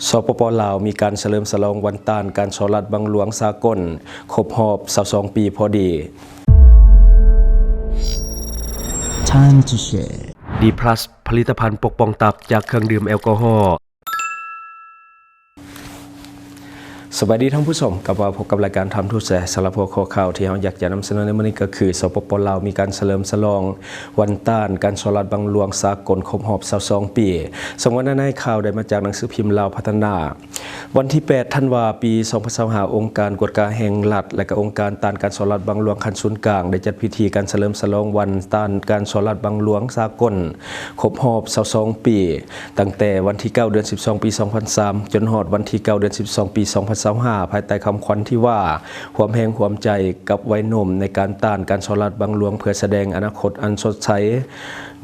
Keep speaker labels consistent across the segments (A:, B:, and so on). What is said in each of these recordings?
A: สปป.ลาวมีการเฉลิมฉลองวันต้านการฉลาดบังหลวงสากลครบรอบ22 ปีพอดี
B: Time to share
A: D+ ผลิตภัณฑ์ปกป้องตับจากเครื่องดื่มแอลกอฮอล์สวัสดีท่านผู้ชมกับว่าพบกับรายการทำทุกแสสารพัดข้อข่าวที่เราอยากจะนำเสนอในวันนี้ก็คือสปป.ลาวมีการเฉลิมฉลองวันต้านการฉลาดบังหลวงสากลครบรอบ22 ปีสมวันในข่าวได้มาจากหนังสือพิมพ์ลาวพัฒนาวันที่8ธันวาคมปี2025องค์การกฎการแห่งรัฐและก็องค์การต้านการฉลาดบังหลวงขั้นศูนย์กลางได้จัดพิธีการเฉลิมฉลองวันต้านการฉลาดบังหลวงสากลครบรอบ22 ปีตั้งแต่วันที่9เดือน12ปี2003จนฮอดวันที่9เดือน12ปี2025ภายใต้คำขวัญที่ว่าความแห่งความใจกับวัยหนุ่มในการต้านการฉลาดบังหลวงเพื่อแสดงอนาคตอันสดใส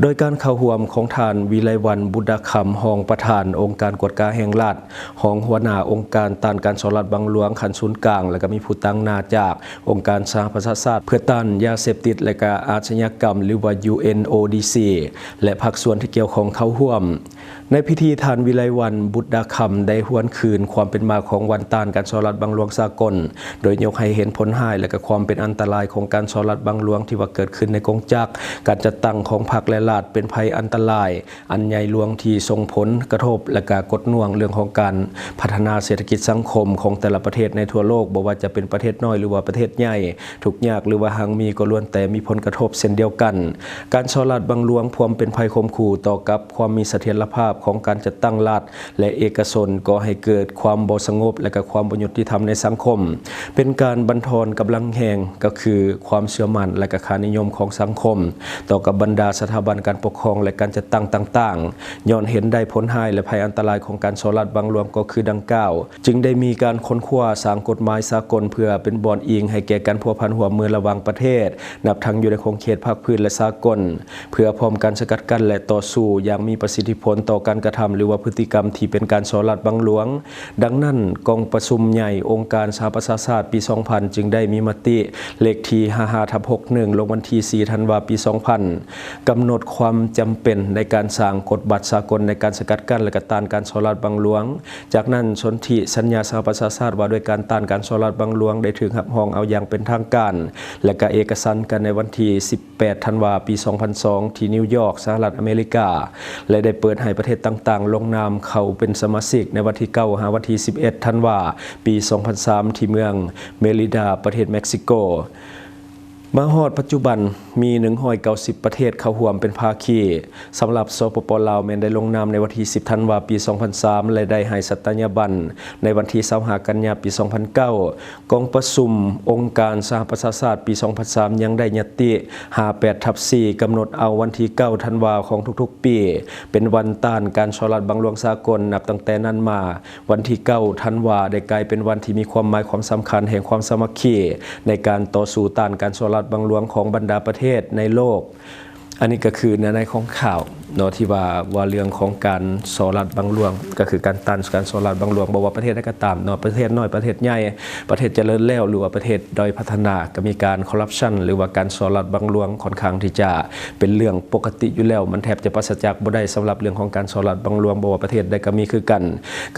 A: โดยการเข้าร่วมของท่านวิไลวรรณบุตรคำรองประธานองค์การกฎการแห่งรัฐรองหัวหน้าองค์การต้านการฉลาดบังหลวงขั้นศูนย์กลางและก็มีผู้ตั้งหน้าจากองค์การสหประชาชาติเพื่อต้านยาเสพติดและก็อาชญากรรมหรือว่า UNODC และภาคส่วนที่เกี่ยวข้องเข้าร่วมในพิธีท่านวิไลวรรณบุตรคำได้หวนคืนความเป็นมาของวันต้านการฉลาดบังหลวงสากลโดยยกให้เห็นผลร้ายและก็ความเป็นอันตรายของการฉลาดบังหลวงที่ว่าเกิดขึ้นในกองจักรการจัดตั้งของพรรคและรัฐเป็นภัยอันตรายอันใหญ่หลวงที่ส่งผลกระทบและก็กดน่วงเรื่องของการพัฒนาเศรษฐกิจสังคมของแต่ละประเทศในทั่วโลกบ่ว่าจะเป็นประเทศน้อยหรือว่าประเทศใหญ่ทุกยากหรือว่าหางมีก็ล้วนแต่มีผลกระทบเช่นเดียวกันการฉลาดบังหลวงพร้อมเป็นภัยข่มขู่ต่อกับความมีเสถียรภาพของการจัดตั้งรัฐและเอกชนก่อให้เกิดความบ่สงบและก็ความบ่ยุติธรรมในสังคมเป็นการบั่นทอนกำลังแห่งก็คือความเชื่อมั่นและก็ค่านิยมของสังคมต่อกับบรรดาสถาบันการปกครองและการจัดตั้งต่างๆย้อนเห็นได้ผลร้ายและภัยอันตรายของการฉลาดบังหลวงก็คือดังกล่าวจึงได้มีการค้นคว้าสร้างกฎหมายสากลเพื่อเป็นบ่อนอิงให้แก่การพัวพันหัวมือระหว่างประเทศนับทั้งอยู่ในขอบเขตภาคพื้นและสากลเพื่อพร้อมการสกัดกั้นและต่อสู้อย่างมีประสิทธิผลต่อการกระทำหรือว่าพฤติกรรมที่เป็นการฉลาดบังหลวงดังนั้นกองประชุมใหญ่องค์การสหประชาชาติปี 2000 จึงได้มีมติเลขที่ 55/61 ลงวันที่4ธันวาคมปี 2000 กำหนดความจำเป็นในการสร้างกฎบัตรสากลในการสกัดกั้นและก็ต้านการฉลาดบังหลวงจากนั้นสนธิสัญญาสหประชาชาติว่าด้วยการต้านการฉลาดบังหลวงได้ถึงรับรองเอาอย่างเป็นทางการและก็เอกสารกันในวันที่18ธันวาคมปี 2002 ที่นิวยอร์กสหรัฐอเมริกาและได้เปิดให้ประเทศต่างๆลงนามเข้าเป็นสมาชิกในวันที่9 วันที่11ธันวาคมปี 2003 ที่เมืองเมริดาประเทศเม็กซิโกมาฮอดปัจจุบันมี190ประเทศเข้าร่วมเป็นภาคีสำหรับสปป.ลาวแม้นได้ลงนามในวันที่10ธันวาคมปี 2003และได้ให้สัตยาบันในวันที่25กันยายนปี 2009กองประชุมองค์การสหประชาชาติปี 2003ยังได้ยติ 58/4 กำหนดเอาวันที่9ธันวาคมของทุกๆปีเป็นวันต้านการฉลาดบังหลวงสากลนับตั้งแต่นั้นมาวันที่9ธันวาคมได้กลายเป็นวันที่มีความหมายความสำคัญแห่งความสามัคคีในการต่อสู้ต้านการฉลาดบังหลวงของบรรดาประเทศในโลกอันนี้ก็คือในของข่าวเนาะที่ว่าเรื่องของการฉลาดบังหลวงก็คือการต้านการฉลาดบังหลวงบอกว่าประเทศใดก็ตามเนาะประเทศน้อยประเทศใหญ่ประเทศเจริญแล้วหรือว่าประเทศด้อยพัฒนาก็มีการคอร์รัปชันหรือว่าการฉลาดบังหลวงค่อนข้างที่จะเป็นเรื่องปกติอยู่แล้วมันแทบจะปราศจากบ่ได้สำหรับเรื่องของการฉลาดบังหลวงบอกว่าประเทศใดก็มีคือกัน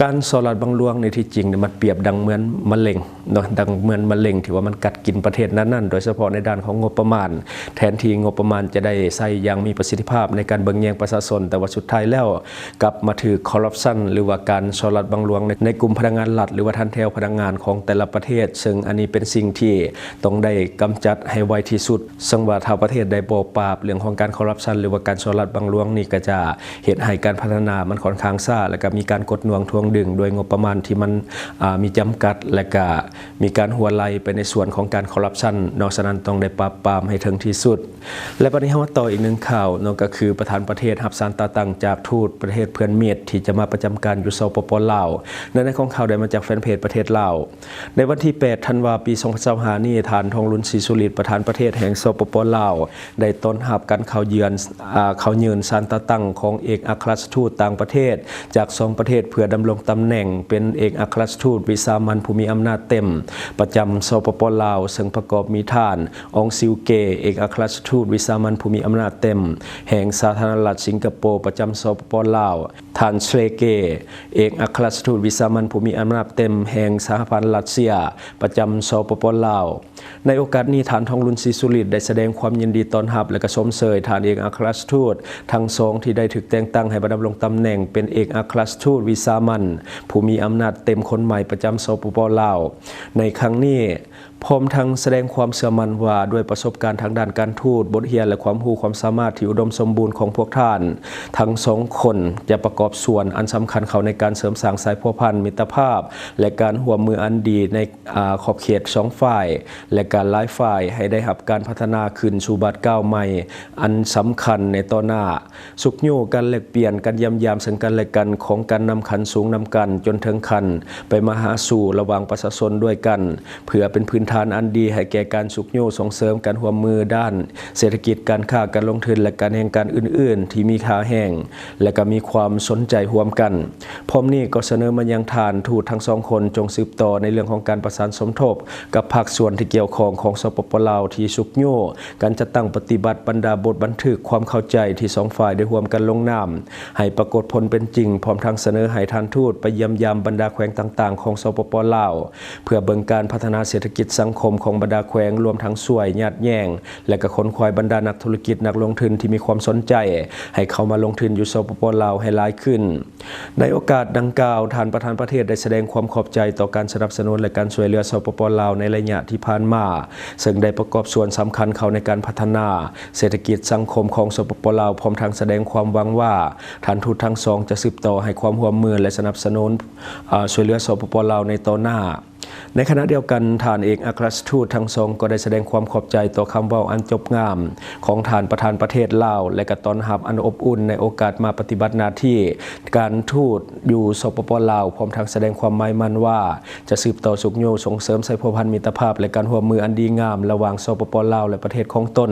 A: การฉลาดบังหลวงในที่จริงมันเปรียบดังเหมือนมะเร็งเนาะดังเหมือนมะเร็งที่ว่ามันกัดกินประเทศนั้นๆโดยเฉพาะในด้านของงบประมาณแทนที่งบประมาณจะได้ใช้อย่างมีประสิทธิภาพในการเบิ่งแยงประชาชนแต่ว่าสุดท้ายแล้วกลับมาถือคอร์รัปชันหรือว่าการฉลาดบังหลวงในกลุ่มพนักงานรัฐหรือว่าทันแถวพนักงานของแต่ละประเทศซึ่งอันนี้เป็นสิ่งที่ต้องได้กำจัดให้ไวที่สุดซึ่งว่าถ้าประเทศใดบ่ปราบเรื่องของการคอร์รัปชันหรือว่าการฉลาดบังหลวงนี่ก็จะเฮ็ดให้การพัฒนามันค่อนข้างช้าและก็มีการกดน่วงทวงดึงโดยงบประมาณที่มันมีจำกัดและก็มีการหัวไหลไปในส่วนของการคอร์รัปชันนอกจากนั้นต้องได้ปราบปรามให้ถึงที่สุดและประเด็นที่ว่าต่ออีกหนึ่งข่าวนั่นก็คือประธานประเทศรับสารตาตั้งจากทูตประเทศเพื่อนเมียดที่จะมาประจำการอยู่สปป.ลาวในของข่าวได้มาจากแฟนเพจประเทศลาวในวันที่8ธันวาคมปี 2025นี้ฐานทองลุนศรีสุริตประธานประเทศแห่งสปป.ลาวได้ต้อนรับการเข้าเยือนสารตาตั้งของเอกอัครราชทูตต่างประเทศจาก2ประเทศเพื่อดำรงตำแหน่งเป็นเอกอัครราชทูตวิสามัญผู้มีอำนาจเต็มประจำสปป.ลาวซึ่งประกอบมีท่านองซิวเกเอกอัครราชทูตวิสามัญผู้มีอำนาจเต็มแห่งสาธารณรัฐเซ สิงคโปร์ประจำสปป.ลาวท่านเชเกเอกอัครราชทูตวิสามันผู้มีอำนาจเต็มแห่งสหพันธ์รัสเซียประจำสปป.ลาวในโอกาสนี้ท่านทองลุนศรีสุริตได้แสดงความยินดีต้อนรับและก็ชมเชยท่านเอกอัครราชทูตทั้งสองที่ได้ถูกแต่งตั้งให้ดำรงตำแหน่งเป็นเอกอัครราชทูตวิสามันผู้มีอำนาจเต็มคนใหม่ประจำสปป.ลาวในครั้งนี้พร้อมทั้งแสดงความเชื่อมั่นว่าด้วยประสบการณ์ทางด้านการทูตบทเรียนและความรู้ความสามารถที่อุดมสมบูรณ์ของพวกท่านทั้งสองคนจะประกอบส่วนอันสำคัญเขาในการเสริมสร้างสายพัวพันธ์มิตรภาพและการร่วมมืออันดีในขอบเขตสองฝ่ายและการหลายฝ่ายให้ได้รับการพัฒนาขึ้นสู่บัดก้าวใหม่อันสำคัญในต่อหน้าสุขอยู่กันแลกเปลี่ยนกันยามซึ่งกันและกันของการนำขันสูงนำกันจนถึงขันไปมาหาสู่ระหว่างประชาชนด้วยกันเพื่อเป็นพื้นฐานอันดีให้แก่การสุขอยู่ส่งเสริมการร่วมมือด้านเศรษฐกิจการค้าการลงทุนและการแห่งการอื่นๆที่มีค่าแห่งและก็มีความสนใจร่วมกันพร้อมนี้ก็เสนอมายังทานทูตทั้งสองคนจงสืบต่อในเรื่องของการประสานสมทบกับภาคส่วนที่เกี่ยวข้องของสปป.ลาวที่สุขอยู่การจัดตั้งปฏิบัติบรรดาบทบันทึกความเข้าใจที่สองฝ่ายได้ร่วมกันลงนามให้ปรากฏผลเป็นจริงพร้อมทั้งเสนอให้ทานทูตไปเยี่ยมยามบรรดาแขวงต่างๆของสปป.ลาวเพื่อเบิ่งการพัฒนาเศรษฐกิจสังคมของบรรดาแขวงรวมทั้งส่วยญาติแย่งและก็ขนควายบรรดานักธุรกิจนักลงทุนที่มีความสนใจให้เข้ามาลงทุนอยู่สปป.ลาวให้หลายขึ้นในโอกาสดังกล่าวท่านประธานประเทศได้แสดงความขอบใจต่อการสนับสนุนและการช่วยเหลือสปป.ลาวในระยะที่ผ่านมาซึ่งได้ประกอบส่วนสำคัญเข้าในการพัฒนาเศรษฐกิจสังคมของสปป.ลาวพร้อมทั้งแสดงความหวังว่าท่านทูตทั้งสองจะสืบต่อให้ความร่วมมือและสนับสนุนช่วยเหลือสปป.ลาวในต่อหน้าในขณะเดียวกันท่านเอกอัครราชทูตทั้งสองก็ได้แสดงความขอบใจต่อคำเว้าอันจบงามของท่านประธานประเทศลาวและก็ต้อนรับอันอบอุ่นในโอกาสมาปฏิบัติหน้าที่การทูตอยู่สปป.ลาวพร้อมทั้งแสดงความหมายมั่นว่าจะสืบต่อสุขโยส่งเสริมสายพัวพันธ์มิตรภาพและการร่วมมืออันดีงามระหว่างสปป.ลาวและประเทศของตน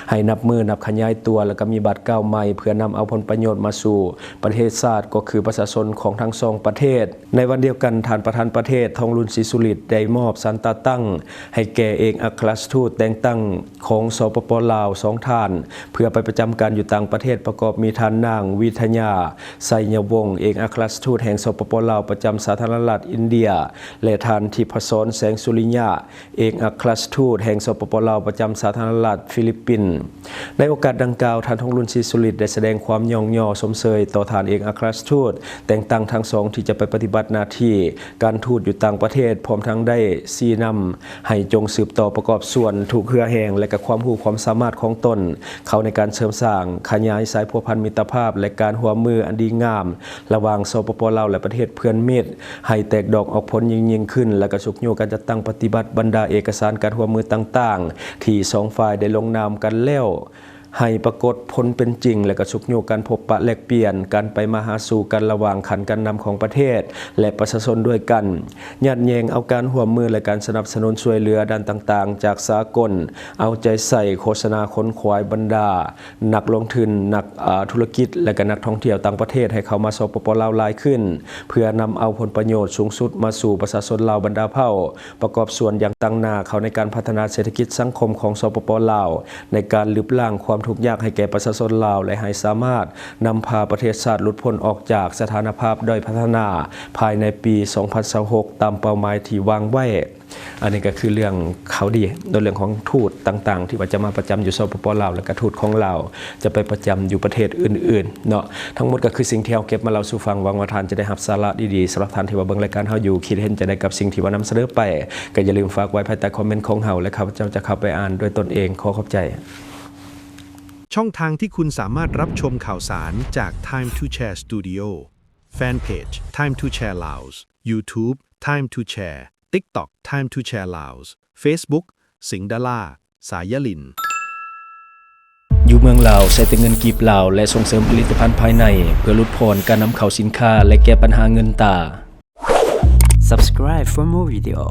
A: ให้นับมือนับขยายตัวและก็มีบัตรก้าวใหม่เพื่อนำเอาผลประโยชน์มาสู่ประเทศชาติก็คือประชาชนของทั้งสองประเทศในวันเดียวกันท่านประธานประเทศทองลุนศรีสุริตได้มอบสันตาตั้งให้แก่เอกอัครราชทูตแต่งตั้งของสปป.ลาว2ท่านเพื่อไปประจำการอยู่ต่างประเทศประกอบมีท่านนางวิทยาไสยวงศ์เอกอัครราชทูตแห่งสปป.ลาวประจำสาธารณรัฐอินเดียและท่านทิพศรแสงสุริยะเอกอัครราชทูตแห่งสปป.ลาวประจำสาธารณรัฐฟิลิปปินส์ในโอกาสดังกล่าวท่านทองลุนศรีสุริตได้แสดงความยองย่อสมเชยต่อท่านเอกอัครราชทูตแต่งตั้งทั้งสองที่จะไปปฏิบัติหน้าที่การทูตอยู่ต่างประเทศพร้อมทั้งได้ชี้นำให้จงสืบต่อประกอบส่วนถูกเครือแห่งและกับความรู้ความสามารถของตนเขาในการเสริมสร้างขยายสายพัวพันธ์มิตรภาพและการร่วมมืออันดีงามระหว่างสปป.ลาวและประเทศเพื่อนมิตรให้แตกดอกออกผลยิ่งขึ้นและก็สุขโยการจัดตั้งปฏิบัติบรรดาเอกสารการร่วมมือต่างๆที่สองฝ่ายได้ลงนามกันแล้วให้ปรากฏผลเป็นจริงและก็สุขโยการพบปะแลกเปลี่ยนการไปมาหาสู่กันระหว่างขันการนำของประเทศและประชาชนด้วยกันญาติแยงเอาการร่วมมือและการสนับสนุนช่วยเหลือด้านต่างๆจากสากลเอาใจใส่โฆษณาค้นควายบรรดานักลงทุนนักธุรกิจและก็นักท่องเที่ยวต่างประเทศให้เข้ามาสปป.ลาวหลายขึ้นเพื่อนำเอาผลประโยชน์สูงสุดมาสู่ประชาชนลาวบรรดาเผ่าประกอบส่วนอย่างตั้งหน้าเขาในการพัฒนาเศรษฐกิจสังคมของสปป.ลาวในการลบล้างความทุกข์ยากให้แก่ประชาชนลาวและให้สามารถนำพาประเทศชาติหลุดพ้นออกจากสถานภาพด้อยพัฒนาภายในปี 2026 ตามเป้าหมายที่วางไว้อันนี้ก็คือเรื่องเขาดีโดยเรื่องของทูตต่างๆที่ว่าจะมาประจำอยู่สปป.ลาวและก็ทูตของลาวจะไปประจำอยู่ประเทศอื่นๆเนาะทั้งหมดก็คือสิ่งที่เราเก็บมาเล่าสู่ฟังหวังว่าท่านจะได้รับสาระดีๆสำหรับท่านที่ว่าเบิ่งรายการเฮาอยู่คิดเห็นจะได้กับสิ่งที่ว่านำเสนอไปก็อย่าลืมฝากไว้ภายใต้คอมเมนต์ของเฮาและข้าพเจ้าจะเข้าไปอ่านด้วยตนเองขอขอบใจ
C: ช่องทางที่คุณสามารถรับชมข่าวสารจาก Time to Share Studio Fanpage Time to Share Laos YouTube Time to Share TikTok Time to Share Laos Facebook สิงห์ดาราสายลิน
A: อยู่เมืองลาวใช้แต่เงินกีบลาวและส่งเสริมผลิตภัณฑ์ภายในเพื่อลดผ่อนการนำเข้าสินค้าและแก้ปัญหาเงินตรา
B: Subscribe for more video.